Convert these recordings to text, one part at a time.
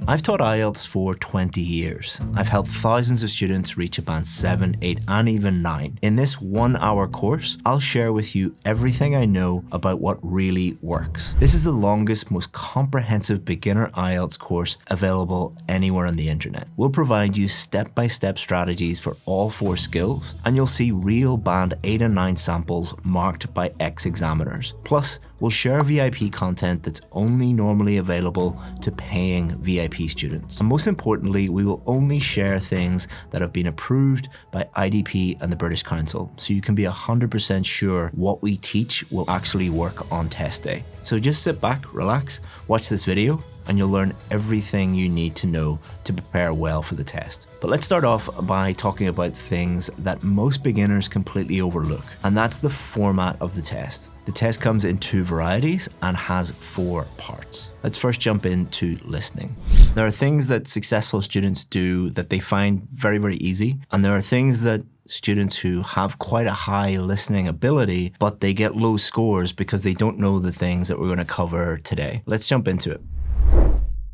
I've taught IELTS for 20 years. I've helped thousands of students reach a band 7, 8, and even 9. In this 1-hour course, I'll share with you everything I know about what really works. This is the longest, most comprehensive beginner IELTS course available anywhere on the internet. We'll provide you step-by-step strategies for all 4 skills, and you'll see real band 8 and 9 samples marked by ex-examiners. Plus, we'll share VIP content that's only normally available to paying VIP students. And most importantly, we will only share things that have been approved by IDP and the British Council, so you can be 100% sure what we teach will actually work on test day. So just sit back, relax, watch this video, and you'll learn everything you need to know to prepare well for the test. But let's start off by talking about things that most beginners completely overlook, and that's the format of the test. The test comes in 2 varieties and has 4 parts. Let's first jump into listening. There are things that successful students do that they find very, very easy, and there are things that students who have quite a high listening ability, but they get low scores because they don't know the things that we're going to cover today. Let's jump into it.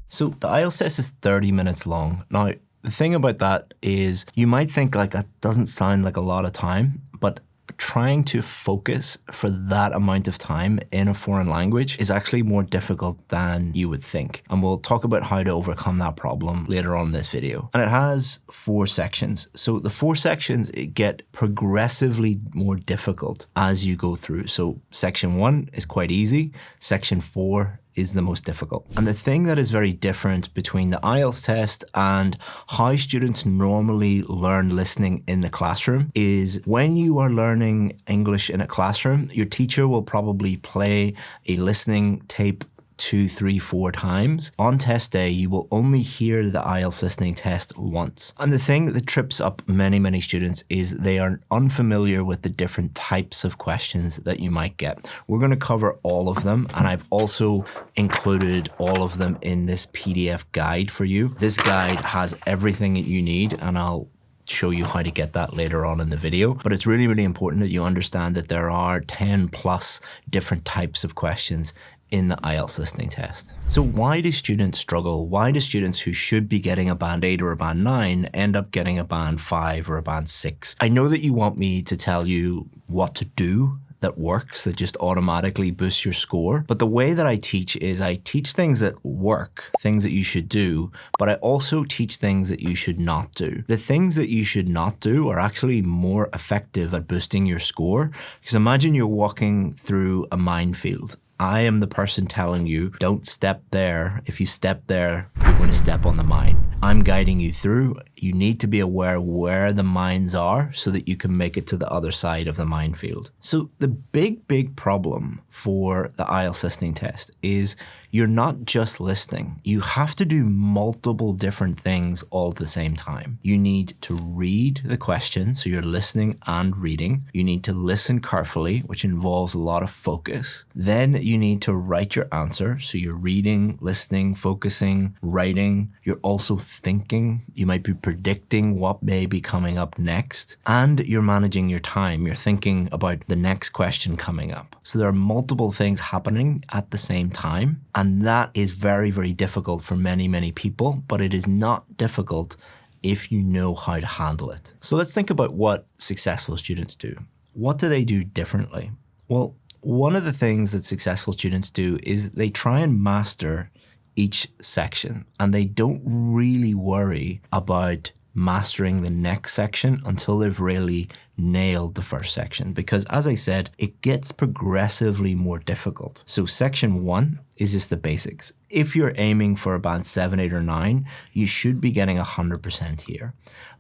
So the IELTS test is 30 minutes long. Now, the thing about that is you might think like that doesn't sound like a lot of time, but trying to focus for that amount of time in a foreign language is actually more difficult than you would think. And we'll talk about how to overcome that problem later on in this video. And it has 4 sections. So the 4 sections get progressively more difficult as you go through. So section 1 is quite easy. Section 4 is the most difficult. And the thing that is very different between the IELTS test and how students normally learn listening in the classroom is when you are learning English in a classroom, your teacher will probably play a listening tape 2, 3, 4 times. On test day, you will only hear the IELTS listening test once. And the thing that trips up many, many students is they are unfamiliar with the different types of questions that you might get. We're going to cover all of them, and I've also included all of them in this PDF guide for you. This guide has everything that you need, and I'll show you how to get that later on in the video. But it's really, really important that you understand that there are 10 plus different types of questions in the IELTS listening test. So why do students struggle? Why do students who should be getting a band 8 or a band 9 end up getting a band 5 or a band 6? I know that you want me to tell you what to do that works, that just automatically boosts your score. But the way that I teach is I teach things that work, things that you should do, but I also teach things that you should not do. The things that you should not do are actually more effective at boosting your score. Because imagine you're walking through a minefield. I am the person telling you, don't step there. If you step there, you're going to step on the mine. I'm guiding you through. You need to be aware where the mines are so that you can make it to the other side of the minefield. So the big problem for the IELTS listening test is you're not just listening. You have to do multiple different things all at the same time. You need to read the question, so you're listening and reading. You need to listen carefully, which involves a lot of focus. Then you need to write your answer, so you're reading, listening, focusing, writing. You're also thinking. You might be predicting what may be coming up next. And you're managing your time. You're thinking about the next question coming up. So there are multiple things happening at the same time. And that is very, very difficult for many, many people, but it is not difficult if you know how to handle it. So let's think about what successful students do. What do they do differently? Well, one of the things that successful students do is they try and master each section, and they don't really worry about mastering the next section until they've really nailed the first section, because as I said, it gets progressively more difficult. So section 1 is just the basics. If you're aiming for a band 7, 8, or 9, you should be getting 100% here.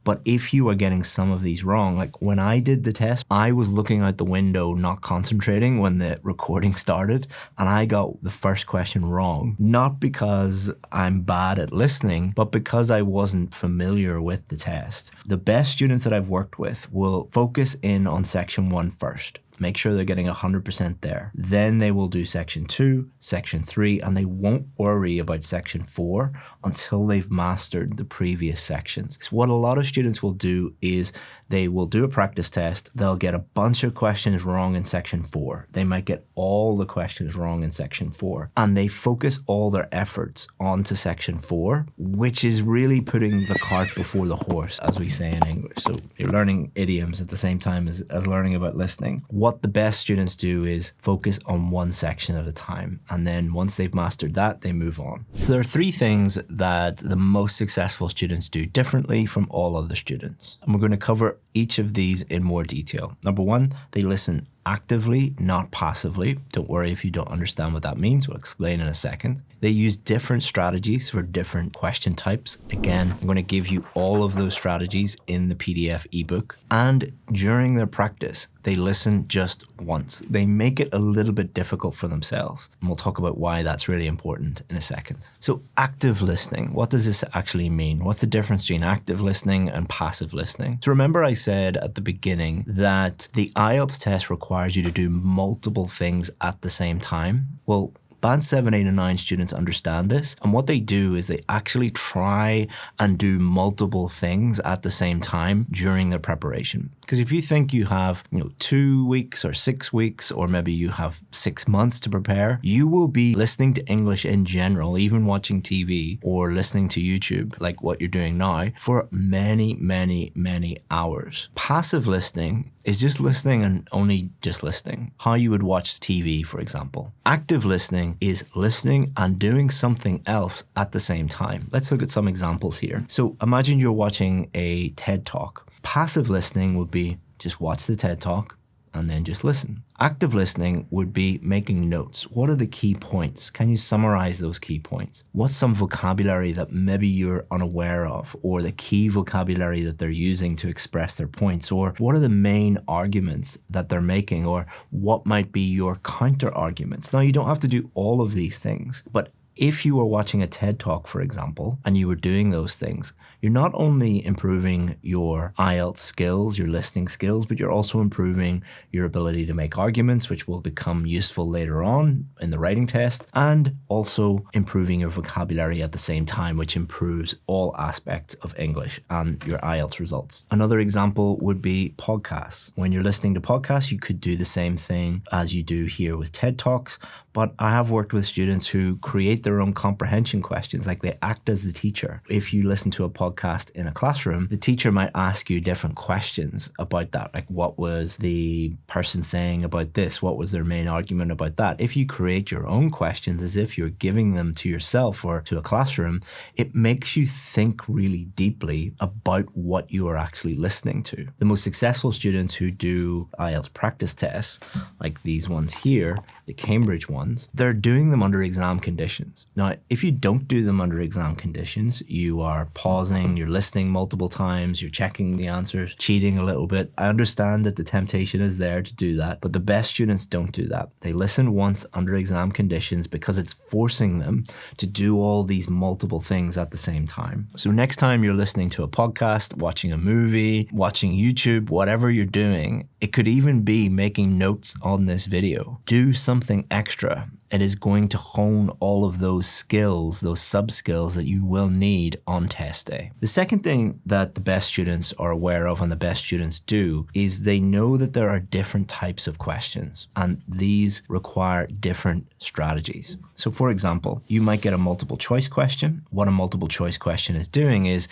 But if you are getting some of these wrong, like when I did the test, I was looking out the window, not concentrating when the recording started, and I got the first question wrong. Not because I'm bad at listening, but because I wasn't familiar with the test. The best students that I've worked with will focus in on section 1 first. make sure they're getting 100% there. Then they will do section 2, section 3, and they won't worry about section 4 until they've mastered the previous sections. So what a lot of students will do is they will do a practice test. They'll get a bunch of questions wrong in section 4. They might get all the questions wrong in section 4, and they focus all their efforts onto section 4, which is really putting the cart before the horse, as we say in English. So you're learning idioms at the same time as learning about listening. What the best students do is focus on one section at a time, and then once they've mastered that, they move on. So there are 3 things that the most successful students do differently from all other students, and we're going to cover each of these in more detail. Number 1, they listen actively, not passively. Don't worry if you don't understand what that means. We'll explain in a second. They use different strategies for different question types. Again, I'm going to give you all of those strategies in the PDF ebook. And during their practice, they listen just once. They make it a little bit difficult for themselves. And we'll talk about why that's really important in a second. So active listening, what does this actually mean? What's the difference between active listening and passive listening? So remember I said at the beginning that the IELTS test requires you to do multiple things at the same time. Well, Band 7, 8 and 9 students understand this, and what they do is they actually try and do multiple things at the same time during their preparation. Because if you think you have 2 weeks or 6 weeks, or maybe you have 6 months to prepare, you will be listening to English in general, even watching TV or listening to YouTube, like what you're doing now, for many, many, many hours. Passive listening is just listening and only just listening. How you would watch TV, for example. Active listening is listening and doing something else at the same time. Let's look at some examples here. So imagine you're watching a TED Talk. Passive listening would be just watch the TED Talk and then just listen. Active listening would be making notes. What are the key points? Can you summarize those key points? What's some vocabulary that maybe you're unaware of, or the key vocabulary that they're using to express their points? Or what are the main arguments that they're making? Or what might be your counter arguments? Now, you don't have to do all of these things, but if you were watching a TED Talk, for example, and you were doing those things, you're not only improving your IELTS skills, your listening skills, but you're also improving your ability to make arguments, which will become useful later on in the writing test, and also improving your vocabulary at the same time, which improves all aspects of English and your IELTS results. Another example would be podcasts. When you're listening to podcasts, you could do the same thing as you do here with TED Talks, but I have worked with students who create their own comprehension questions, like they act as the teacher. If you listen to a podcast in a classroom, the teacher might ask you different questions about that, like what was the person saying about this? What was their main argument about that? If you create your own questions as if you're giving them to yourself or to a classroom, it makes you think really deeply about what you are actually listening to. The most successful students who do IELTS practice tests, like these ones here, the Cambridge ones, they're doing them under exam conditions. Now, if you don't do them under exam conditions, you are pausing, you're listening multiple times, you're checking the answers, cheating a little bit. I understand that the temptation is there to do that, but the best students don't do that. They listen once under exam conditions because it's forcing them to do all these multiple things at the same time. So next time you're listening to a podcast, watching a movie, watching YouTube, whatever you're doing, it could even be making notes on this video. Do something extra. It is going to hone all of those skills, those sub-skills that you will need on test day. The second thing that the best students are aware of and the best students do is they know that there are different types of questions, and these require different strategies. So for example, you might get a multiple choice question. What a multiple choice question is doing is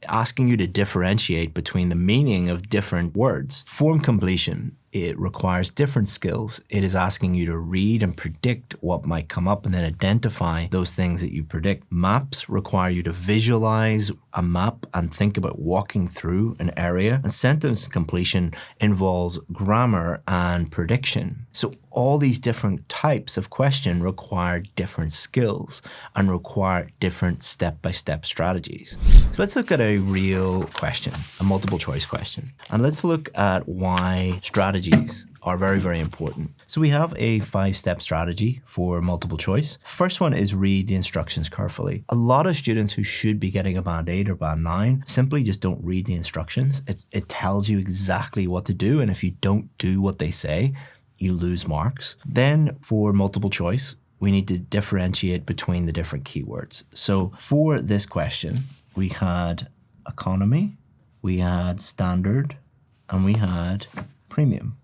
asking you to differentiate between the meaning of different words. Form completion, it requires different skills. It is asking you to read and predict what might come up and then identify those things that you predict. Maps require you to visualize a map and think about walking through an area. And sentence completion involves grammar and prediction. So all these different types of question require different skills and require different step-by-step strategies. So let's look at a real question, a multiple choice question. And let's look at why strategies are very, very important. So we have a 5-step strategy for multiple choice. First one is read the instructions carefully. A lot of students who should be getting a band 8 or band 9 simply just don't read the instructions. It tells you exactly what to do, and if you don't do what they say, you lose marks. Then for multiple choice, we need to differentiate between the different keywords. So for this question, we had economy, we had standard, and we had premium.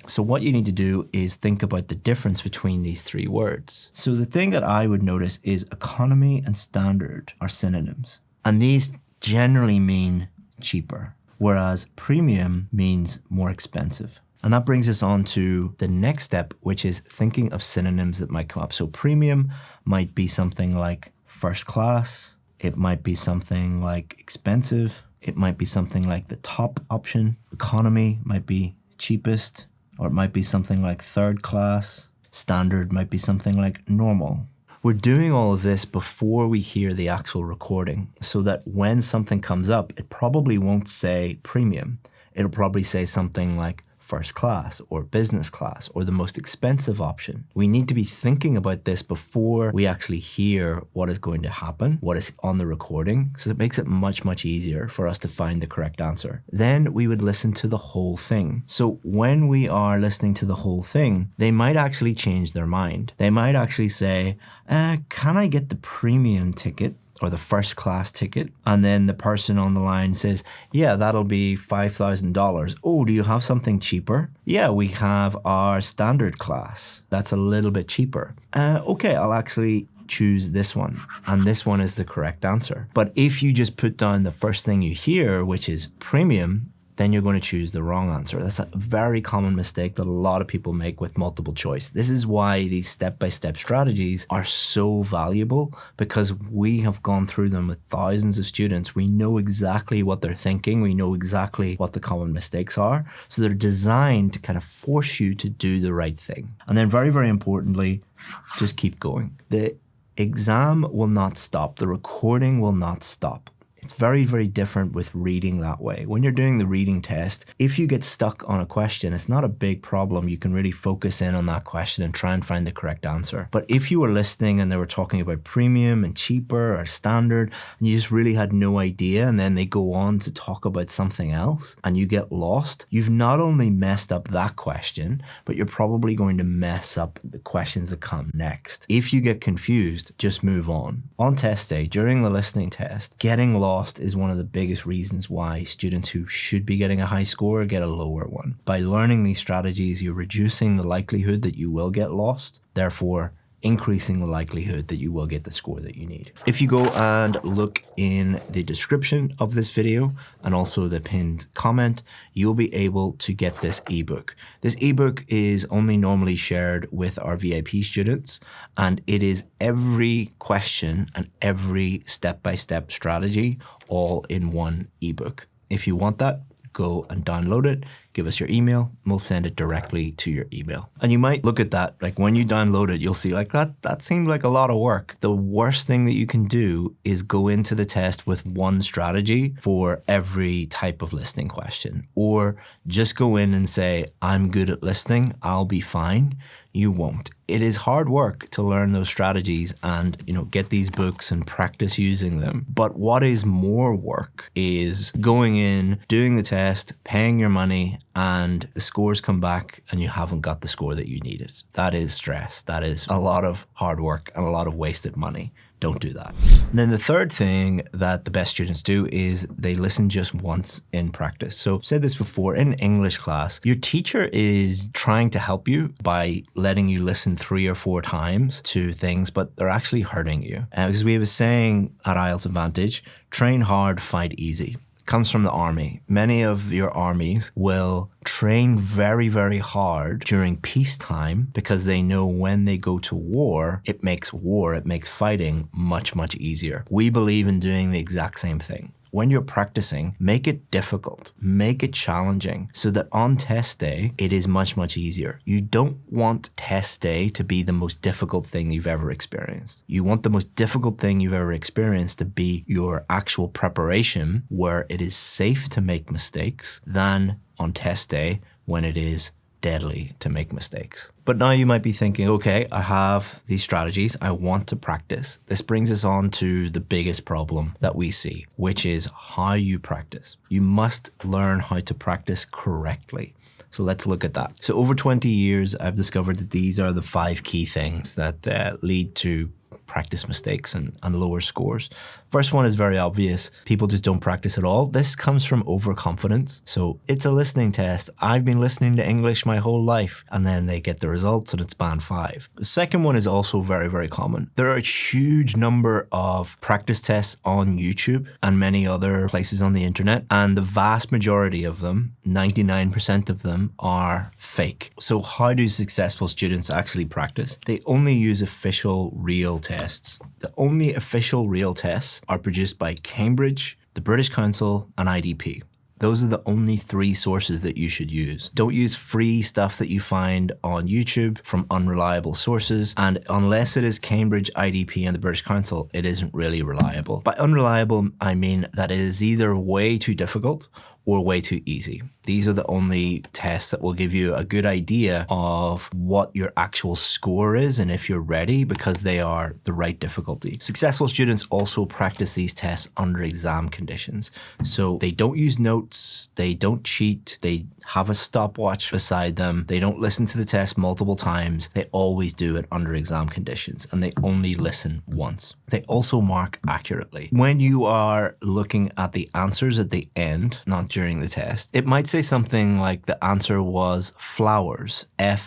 So what you need to do is think about the difference between these 3 words. So the thing that I would notice is economy and standard are synonyms. And these generally mean cheaper, whereas premium means more expensive. And that brings us on to the next step, which is thinking of synonyms that might come up. So premium might be something like first class. It might be something like expensive. It might be something like the top option. Economy might be cheapest, or it might be something like third class. Standard might be something like normal. We're doing all of this before we hear the actual recording, so that when something comes up, it probably won't say premium. It'll probably say something like first class or business class or the most expensive option. We need to be thinking about this before we actually hear what is going to happen, what is on the recording, so it makes it much, much easier for us to find the correct answer. Then we would listen to the whole thing. So when we are listening to the whole thing, they might actually change their mind. They might actually say, can I get the premium ticket? Or the first class ticket, and then the person on the line says, yeah, that'll be $5,000. Oh, do you have something cheaper? Yeah, we have our standard class. That's a little bit cheaper. Okay, I'll actually choose this one, and this one is the correct answer. But if you just put down the first thing you hear, which is premium, then you're going to choose the wrong answer. That's a very common mistake that a lot of people make with multiple choice. This is why these step-by-step strategies are so valuable, because we have gone through them with thousands of students. We know exactly what they're thinking. We know exactly what the common mistakes are. So they're designed to kind of force you to do the right thing. And then very, very importantly, just keep going. The exam will not stop. The recording will not stop. It's very, very different with reading that way. When you're doing the reading test, if you get stuck on a question, it's not a big problem. You can really focus in on that question and try and find the correct answer. But if you were listening and they were talking about premium and cheaper or standard, and you just really had no idea, and then they go on to talk about something else and you get lost, you've not only messed up that question, but you're probably going to mess up the questions that come next. If you get confused, just move on. On test day, during the listening test, getting lost is one of the biggest reasons why students who should be getting a high score get a lower one. By learning these strategies, you're reducing the likelihood that you will get lost, therefore increasing the likelihood that you will get the score that you need. If you go and look in the description of this video and also the pinned comment, you'll be able to get this ebook. This ebook is only normally shared with our VIP students, and it is every question and every step-by-step strategy all in one ebook. If you want that, go and download it, give us your email, and we'll send it directly to your email. And you might look at that, like when you download it, you'll see like that seems like a lot of work. The worst thing that you can do is go into the test with one strategy for every type of listening question, or just go in and say, I'm good at listening, I'll be fine. You won't. It is hard work to learn those strategies and, get these books and practice using them. But what is more work is going in, doing the test, paying your money, and the scores come back and you haven't got the score that you needed. That is stress. That is a lot of hard work and a lot of wasted money. Don't do that. And then the third thing that the best students do is they listen just once in practice. So I've said this before, in English class, your teacher is trying to help you by letting you listen 3 or 4 times to things, but they're actually hurting you. Because we have a saying at IELTS Advantage, train hard, fight easy. Comes from the army. Many of your armies will train very, very hard during peacetime because they know when they go to war, it makes fighting much, much easier. We believe in doing the exact same thing. When you're practicing, make it difficult, make it challenging so that on test day, it is much, much easier. You don't want test day to be the most difficult thing you've ever experienced. You want the most difficult thing you've ever experienced to be your actual preparation, where it is safe to make mistakes, than on test day when it is deadly to make mistakes. But now you might be thinking, okay, I have these strategies. I want to practice. This brings us on to the biggest problem that we see, which is how you practice. You must learn how to practice correctly. So let's look at that. So over 20 years, I've discovered that these are the 5 key things that lead to practice mistakes and lower scores. First one is very obvious. People just don't practice at all. This comes from overconfidence. So it's a listening test. I've been listening to English my whole life. And then they get the results and it's band 5. The second one is also very, very common. There are a huge number of practice tests on YouTube and many other places on the internet. And the vast majority of them, 99% of them, are fake. So how do successful students actually practice? They only use official real tests. The only official real tests are produced by Cambridge, the British Council, and IDP. Those are the only 3 sources that you should use. Don't use free stuff that you find on YouTube from unreliable sources. And unless it is Cambridge, IDP, and the British Council, it isn't really reliable. By unreliable, I mean that it is either way too difficult or way too easy. These are the only tests that will give you a good idea of what your actual score is and if you're ready, because they are the right difficulty. Successful students also practice these tests under exam conditions. So they don't use notes, they don't cheat, they have a stopwatch beside them, they don't listen to the test multiple times, they always do it under exam conditions, and they only listen once. They also mark accurately. When you are looking at the answers at the end, not during the test, it might say something like the answer was flowers, Flowers,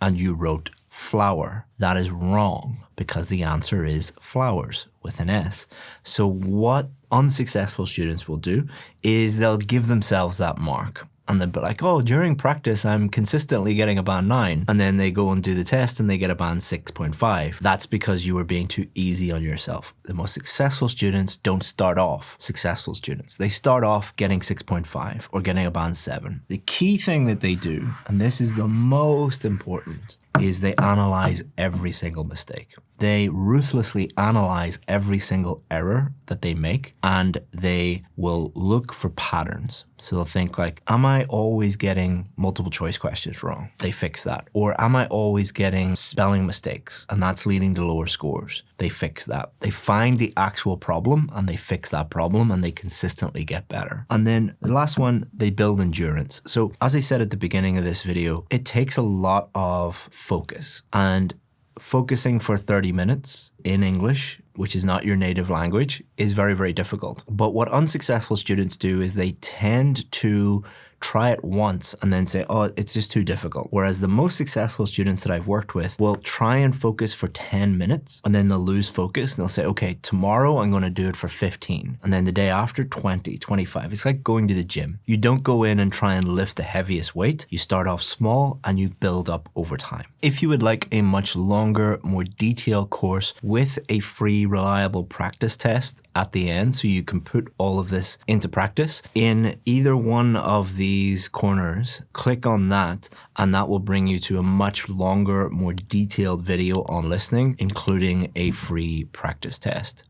and you wrote flower. That is wrong because the answer is flowers with an S. So what unsuccessful students will do is they'll give themselves that mark. And they'll be like, oh, during practice, I'm consistently getting a band 9. And then they go and do the test and they get a band 6.5. That's because you were being too easy on yourself. The most successful students don't start off successful students. They start off getting 6.5 or getting a band 7. The key thing that they do, and this is the most important, is they analyze every single mistake. They ruthlessly analyze every single error that they make, and they will look for patterns. So they'll think like, am I always getting multiple choice questions wrong? They fix that. Or am I always getting spelling mistakes and that's leading to lower scores? They fix that. They find the actual problem and they fix that problem and they consistently get better. And then the last one, they build endurance. So as I said at the beginning of this video, it takes a lot of focus, and focusing for 30 minutes in English, which is not your native language, is very, very difficult. But what unsuccessful students do is they tend to try it once and then say, oh, it's just too difficult. Whereas the most successful students that I've worked with will try and focus for 10 minutes and then they'll lose focus and they'll say, okay, tomorrow I'm going to do it for 15. And then the day after 20, 25. It's like going to the gym. You don't go in and try and lift the heaviest weight. You start off small and you build up over time. If you would like a much longer, more detailed course with a free, reliable practice test at the end, so you can put all of this into practice, in either one of these corners, click on that, and that will bring you to a much longer, more detailed video on listening, including a free practice test.